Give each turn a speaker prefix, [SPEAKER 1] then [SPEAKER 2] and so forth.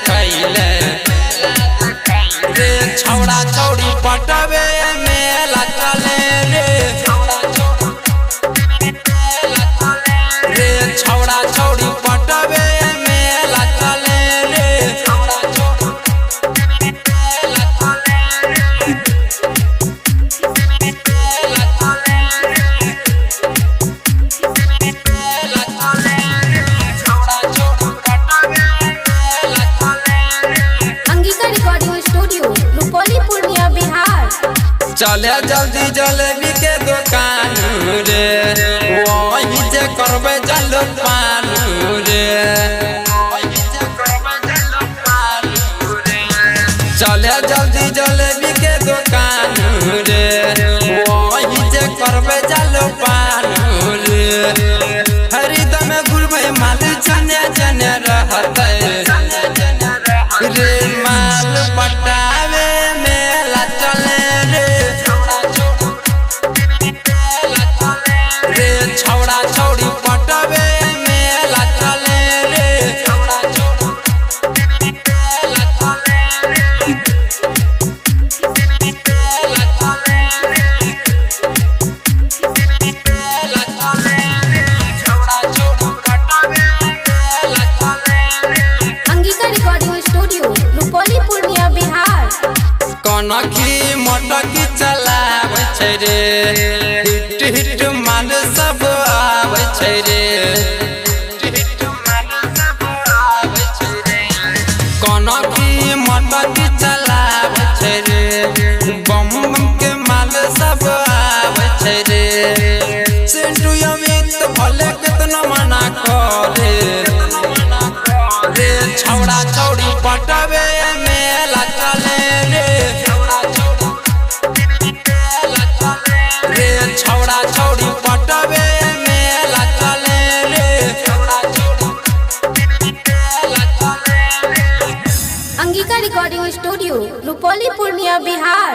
[SPEAKER 1] देखैले रे छौड़ा छौड़ी पटवे मेला चले रे छौड़ा छौड़ी पटवे मेला चले रे चले जल्दी जलेबी के दुकान रे वही जे करबे जलपान रे चले जल्दी जलेबी के दुकान रे वही जे करबे जलपान रे हरिदम घुरबे माल जने जने रहते रे माल पटावे मेला चले छौड़ा छौड़ी पटवे मेला चले रे
[SPEAKER 2] अंगिका रिकॉर्डिंग स्टूडियो रुपौली पूर्णिया बिहार।
[SPEAKER 1] कनखी मटकी चलावे छै रे हिट हिट माल सब आवे छै रे कनखी मटकी चलावे छै रे बम के माल सब आवे छै रे सेंटू अमित भले कितना मना करे रे छौड़ा छौड़ी पटवे मेला चले रे छौड़ा छौड़ी पटवे मेला चले रे
[SPEAKER 2] अंगिका रिकॉर्डिंग स्टूडियो रुपौली पूर्णिया बिहार।